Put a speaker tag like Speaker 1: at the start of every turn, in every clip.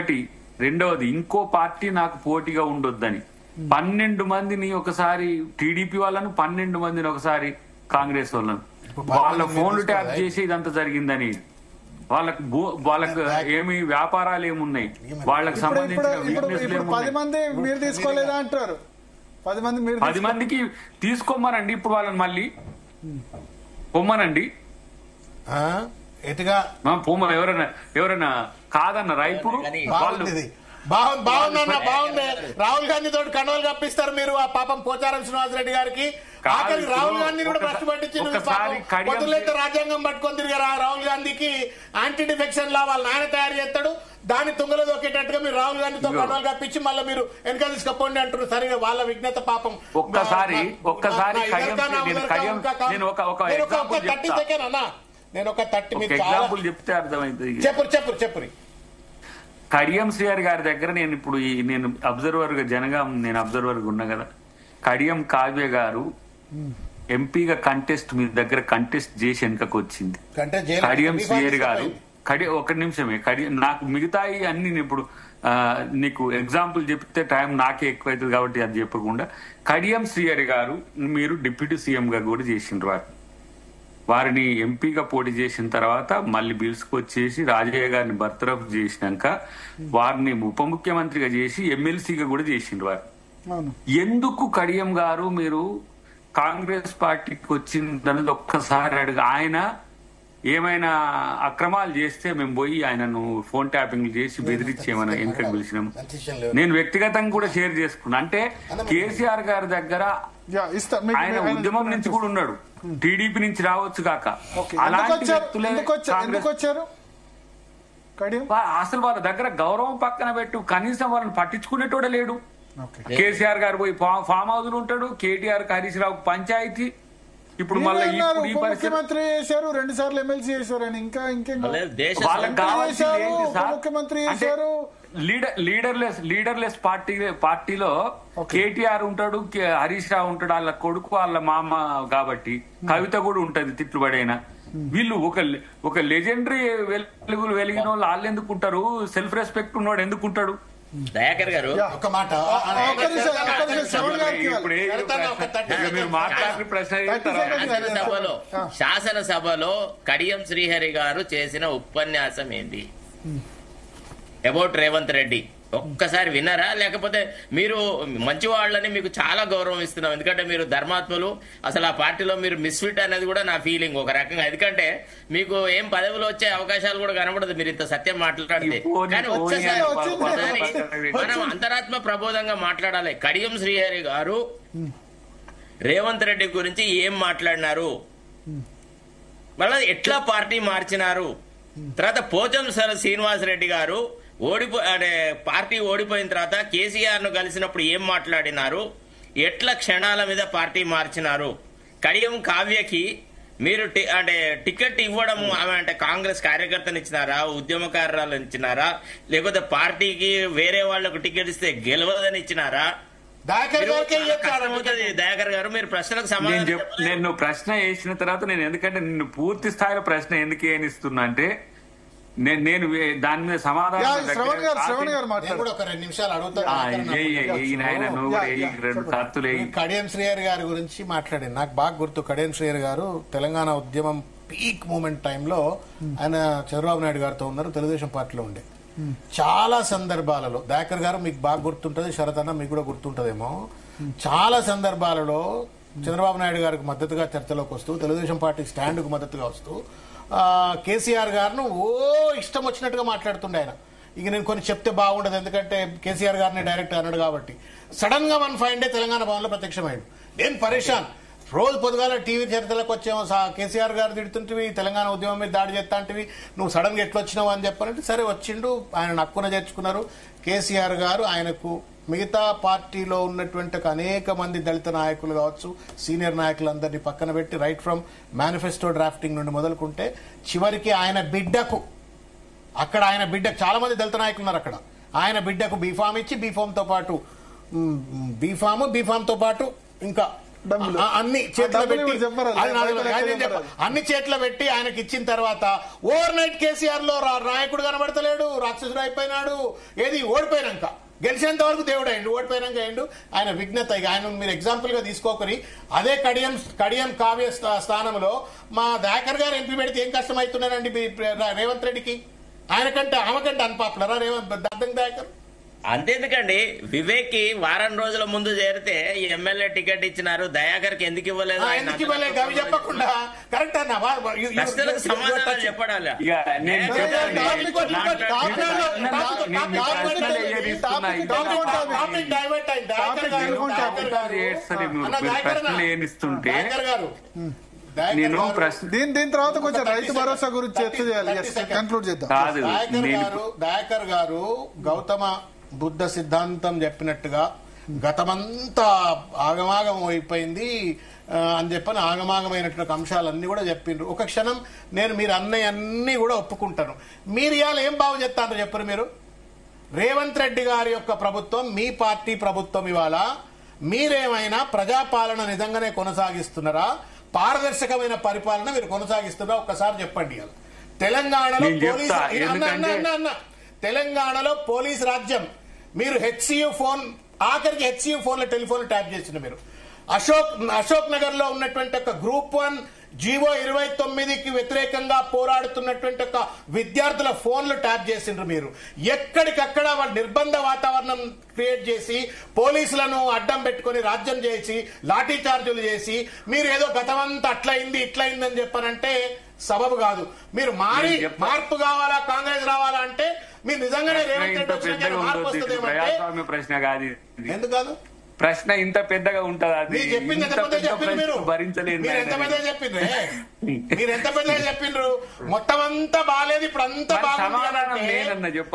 Speaker 1: ఒకటి. రెండవది, ఇంకో పార్టీ నాకు పోటీగా ఉండొద్దని 12 మందిని ఒకసారి టీడీపీ వాళ్ళను, 12 మందిని ఒకసారి కాంగ్రెస్ వాళ్ళను వాళ్ళ ఫోన్లు ట్యాప్ చేసి ఇదంతా జరిగిందని. వాళ్ళకు ఏమి వ్యాపారాలు ఏమున్నాయి, వాళ్ళకి సంబంధించిన బిజినెస్
Speaker 2: 10 మంది మీరు తీసుకోలేదా అంటారు.
Speaker 1: 10 మందికి తీసుకోమనండి. ఇప్పుడు వాళ్ళని మళ్ళీ పొమ్మనండి. పొమ్మ ఎవరైనా కాదన్నారా? ఇప్పుడు
Speaker 3: బాగుంది. రాహుల్ గాంధీ తోటి కండవలు కప్పిస్తారు మీరు ఆ పాపం పోచారం శ్రీనివాసరెడ్డి గారికి. ఆఖరికి రాహుల్ గాంధీని కూడా ప్రశ్న పట్టించి రాజ్యాంగం పట్టుకొని తిరిగారు. రాహుల్ గాంధీకి యాంటీ డిఫెక్షన్ లా వాళ్ళని ఆయన తయారు చేస్తాడు. దాన్ని తుంగలో దొక్కేటట్టుగా మీరు రాహుల్ గాంధీతో కండవలు కప్పించి మళ్ళీ మీరు వెనక తీసుకపోండి అంటారు. సరిగా వాళ్ళ విఘ్నత పాపం.
Speaker 1: ఒక్కసారి
Speaker 3: నేను ఒక 30
Speaker 1: ఎగ్జాంపుల్ చెప్తే అర్థమైంది.
Speaker 3: చెప్పు.
Speaker 1: కడియం శ్రీహరి గారి దగ్గర నేను అబ్జర్వర్ గా నేను అబ్జర్వర్ గా ఉన్నా కదా. కడియం కావ్య గారు ఎంపీగా మీ దగ్గర కంటెస్ట్ చేసి వెనుకకు వచ్చింది. కడియం శ్రీహరి గారు ఒక నిమిషమే నాకు మిగతాయి అన్ని ఇప్పుడు నీకు ఎగ్జాంపుల్ చెప్తే టైం నాకే ఎక్కువైతుంది కాబట్టి అది చెప్పకుండా, కడియం శ్రీహరి గారు మీరు డిప్యూటీ సీఎం గా కూడా చేసిండ్రు. వారిని ఎంపీగా పోటీ చేసిన తర్వాత మళ్ళీ బిల్సుకొచ్చేసి రాజయ్య గారిని బర్తరఫ్ చేసినాక వారిని ఉప ముఖ్యమంత్రిగా చేసి ఎమ్మెల్సీగా కూడా చేసిండ్రు. వారు ఎందుకు కడియం గారు మీరు కాంగ్రెస్ పార్టీకి వచ్చిందన్నది ఒక్కసారి అడుగు. ఆయన ఏమైనా అక్రమాలు చేస్తే మేము పోయి ఆయనను ఫోన్ ట్యాపింగ్ చేసి బెదిరించి ఏమైనా వెనుకకు పిలిచినాము. నేను వ్యక్తిగతంగా కూడా షేర్ చేసుకున్నా. అంటే కేసీఆర్ గారి దగ్గర ఆయన ఉద్యమం నుంచి కూడా ఉన్నాడు, టీడీపీ నుంచి రావచ్చు కాక. అలాంటి వ్యక్తులే అసలు వాళ్ళ దగ్గర గౌరవం పక్కన పెట్టు, కనీసం వాళ్ళని పట్టించుకునేటోడే లేడు. కేసీఆర్ గారు పోయి ఫామ్ హౌస్ లో ఉంటాడు, కేటీఆర్ హరీష్ రావు పంచాయతీ. ఇప్పుడు మళ్ళీ
Speaker 2: ముఖ్యమంత్రి చేశారు, 2 సార్లు ఎమ్మెల్సీ చేశారు. ఇంకా
Speaker 1: వాళ్ళకి కావాల్సింది
Speaker 2: ముఖ్యమంత్రి చేశారు.
Speaker 1: లీడర్లెస్ పార్టీలో కేటీఆర్ ఉంటాడు, హరీష్ రావు ఉంటాడు, వాళ్ళ కొడుకు వాళ్ళ మామ కాబట్టి కవిత కూడా ఉంటది తిట్టుబడైనా. వీళ్ళు ఒక లెజెండరీ వెలిగిన వాళ్ళు ఎందుకు ఉంటారు? సెల్ఫ్ రెస్పెక్ట్ ఉన్నవాడు ఎందుకు ఉంటాడు?
Speaker 4: దయాకర్ గారు
Speaker 3: ఒక మాట,
Speaker 4: శాసనసభలో కడియం శ్రీహరి గారు చేసిన ఉపన్యాసం ఏంటి అబౌట్ రేవంత్ రెడ్డి? ఒక్కసారి విన్నారా? లేకపోతే మీరు మంచి వాళ్ళని మీకు చాలా గౌరవం ఇస్తున్నాం, ఎందుకంటే మీరు ధర్మాత్ములు. అసలు ఆ పార్టీలో మీరు మిస్ఫిట్ అనేది కూడా నా ఫీలింగ్ ఒక రకంగా. ఎందుకంటే మీకు ఏం పదవులు వచ్చే అవకాశాలు కూడా కనబడదు మీరు ఇంత సత్యం మాట్లాడితే. కానీ వచ్చేసరి మనం అంతరాత్మ ప్రబోధంగా మాట్లాడాలి. కడియం శ్రీహరి గారు రేవంత్ రెడ్డి గురించి ఏం మాట్లాడినారు, మళ్ళీ ఎట్లా పార్టీ మార్చినారు, తర్వాత పోచం శ్రీనివాసరెడ్డి గారు పార్టీ ఓడిపోయిన తర్వాత కేసీఆర్ ను కలిసినప్పుడు ఏం మాట్లాడినారు, ఎట్లా క్షణాల మీద పార్టీ మార్చినారు. కడియం కావ్యకి మీరు టికెట్ ఇవ్వడం అంటే కాంగ్రెస్ కార్యకర్తను ఇచ్చినారా, ఉద్యమకారులను ఇచ్చినారా, లేకపోతే పార్టీకి వేరే వాళ్లకు టికెట్ ఇస్తే గెలవదని ఇచ్చినారా? దయాకర్ గారు మీరు ప్రశ్నలకు సమాధానం
Speaker 1: నేను ప్రశ్న వేసిన తర్వాత ఎందుకంటే నిన్ను పూర్తి స్థాయిలో ప్రశ్న ఎందుకు ఏనిస్తున్నా అంటే నేను దాని మీద సమాధానం
Speaker 3: కడియం శ్రీహరి గారి గురించి మాట్లాడి నాకు బాగా గుర్తు. కడియం శ్రీహరి గారు తెలంగాణ ఉద్యమం పీక్ మూమెంట్ టైంలో ఆయన చంద్రబాబు నాయుడు గారితో ఉన్నారు, తెలుగుదేశం పార్టీలో ఉండే. చాలా సందర్భాలలో దయాకర్ గారు మీకు బాగా గుర్తుంటది, శరత్ అన్న మీకు కూడా గుర్తుంటదేమో, చాలా సందర్భాలలో చంద్రబాబు నాయుడు గారికి మద్దతుగా చర్చలోకి వస్తూ, తెలుగుదేశం పార్టీ స్టాండ్ కు మద్దతుగా వస్తూ కేసీఆర్ గారిను ఇష్టం వచ్చినట్టుగా మాట్లాడుతుండే ఆయన. ఇక నేను కొన్ని చెప్తే బాగుండదు, ఎందుకంటే కేసీఆర్ గారిని డైరెక్ట్ అన్నాడు కాబట్టి. సడన్ గా 1 ఫైన్ డే తెలంగాణ భవన్లో ప్రత్యక్షమైండు. నేను పరేషాన్. రోజు పొద్దుగాల టీవీ చరిత్రలకు వచ్చేమో కేసీఆర్ గారు తిడుతుంటివి, తెలంగాణ ఉద్యమం మీద దాడి చేస్తాంటివి, నువ్వు సడన్ గా ఎట్లా వచ్చినావు అని చెప్పారంటే సరే వచ్చిండు. ఆయన నక్కున చేర్చుకున్నారు. కేసీఆర్ గారు ఆయనకు మిగతా పార్టీలో ఉన్నటువంటి అనేక మంది దళిత నాయకులు కావచ్చు, సీనియర్ నాయకులందరినీ పక్కన పెట్టి రైట్ ఫ్రమ్ మేనిఫెస్టో డ్రాఫ్టింగ్ నుండి మొదలుకుంటే చివరికి ఆయన బిడ్డకు చాలా మంది దళిత నాయకులు ఉన్నారు అక్కడ. ఆయన బిడ్డకు బీఫామ్ ఇచ్చి బీఫామ్ తో పాటు ఇంకా
Speaker 2: డబ్బులు
Speaker 3: అన్ని చేతిలో
Speaker 2: డబ్బులు
Speaker 3: పెట్టి
Speaker 2: ఇప్పుడు చెప్పరు.
Speaker 3: అది నాది
Speaker 2: రైతులకు
Speaker 3: కాదు, నేను
Speaker 2: చెప్పరు.
Speaker 3: చెప్ప- అన్ని చేతిలో పెట్టి ఆయనకి ఇచ్చిన తర్వాత ఓవర్ నైట్ కేసీఆర్ లో నాయకుడు కనబడతలేడు, రాక్షసుడు అయిపోయినాడు. ఏది ఓడిపోయినాక గెలిచేంత వరకు దేవుడు అయ్యిండు, ఓడిపోయినాక అయ్యిండు. ఆయన విఘ్నత. ఇక ఆయన మీరు ఎగ్జాంపుల్ గా తీసుకోకరి. అదే కడియం కావ్య స్థానంలో మా దయాకర్ గారు ఎంపీ పెడితే ఏం కష్టం అవుతున్నారండి రేవంత్ రెడ్డికి? ఆయనకంటే ఆమెకంటే అన్పాపులరా దద్దం దయాకర్?
Speaker 4: అంతేందుకండి, వివేక్ కి వారం రోజుల ముందు చేరితే ఎమ్మెల్యే టికెట్ ఇచ్చినారు, దయాకర్ కి ఎందుకు ఇవ్వలేదు? ఆయన
Speaker 3: ఎందుకు ఇవ్వలే గవి చెప్పకుండా కరెక్ట్ అన్న
Speaker 4: ప్రశ్నలకు సమాధానాలు చెప్పడాలి.
Speaker 1: ఇక నేను చెప్పాను. ప్రశ్నలు ఏనిస్తుంటే నేను ప్రశ్న
Speaker 2: దీని తర్వాత కొంచెం రైతు భరోసా గురించి చర్చ చేయాలి. కన్క్లూడ్ చేద్దాం.
Speaker 1: కాదు,
Speaker 3: దయాకర్ గారు గౌతమ బుద్ధ సిద్ధాంతం చెప్పినట్టుగా గతమంతా ఆగమాగం అయిపోయింది అని చెప్పని ఆగమాగమైనటువంటి అంశాలన్నీ కూడా చెప్పిండ్రు. ఒక క్షణం నేను మీరు అన్నీ కూడా ఒప్పుకుంటాను. మీరు ఇవాళ ఏం బాగు చెప్తారో చెప్పరు మీరు? రేవంత్ రెడ్డి గారి యొక్క ప్రభుత్వం, మీ పార్టీ ప్రభుత్వం, ఇవాళ మీరేమైనా ప్రజాపాలన నిజంగానే కొనసాగిస్తున్నారా? పారదర్శకమైన పరిపాలన మీరు కొనసాగిస్తున్నారా? ఒక్కసారి చెప్పండి. ఇవాళ తెలంగాణలో తెలంగాణలో పోలీస్ రాజ్యం. మీరు హెచ్సియు ఫోన్, ఆఖరికి హెచ్సియు ఫోన్లో టెలిఫోన్ ట్యాప్ చేసిన మీరు. అశోక్ నగర్ లో ఉన్నటువంటి ఒక గ్రూప్ 1 జీవో 29కి వ్యతిరేకంగా పోరాడుతున్నటువంటి ఒక విద్యార్థుల ఫోన్లు ట్యాప్ చేసిండ్రు మీరు. ఎక్కడికక్కడ వాళ్ళు నిర్బంధ వాతావరణం క్రియేట్ చేసి పోలీసులను అడ్డం పెట్టుకుని రాజ్యం చేసి లాఠీ చార్జీలు చేసి మీరు ఏదో గతమంతా అట్లయింది ఇట్లయిందని చెప్పారంటే సబబు కాదు. మీరు మార్పు కావాలా, కాంగ్రెస్ రావాలా అంటే మీరు నిజంగానే రేవంత్ రెడ్డి వచ్చిన మార్పు వస్తుందేమంటే
Speaker 1: ప్రశ్న కాదు.
Speaker 3: ఎందుకు కాదు?
Speaker 1: ప్రశ్న ఇంత పెద్దగా ఉంటది. అది భరించలేదు.
Speaker 3: మీరు ఎంత పెద్దగా చెప్పిండ్రు? మొత్తం అంతా బాగాలేదు, ఇప్పుడు అంతా బాగుంది.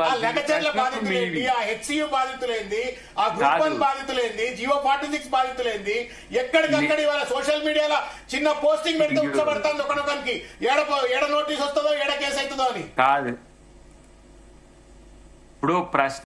Speaker 3: ఆ లెక్కచర్ల బాధితులేంది, ఆ హెచ్సియు బాధితులేంది, ఆ గ్రూప్ 1 బాధితులేంది, జియో 46 బాధితులేంది. ఎక్కడికక్కడ ఇవాళ సోషల్ మీడియాలో చిన్న పోస్టింగ్ పెడితే ఉచ్చబడుతుంది ఒకనొకరికి. ఏడ నోటీస్ వస్తుందో, ఏడ కేసు అవుతుందో అని
Speaker 1: కాదు. ఇప్పుడు ప్రశ్న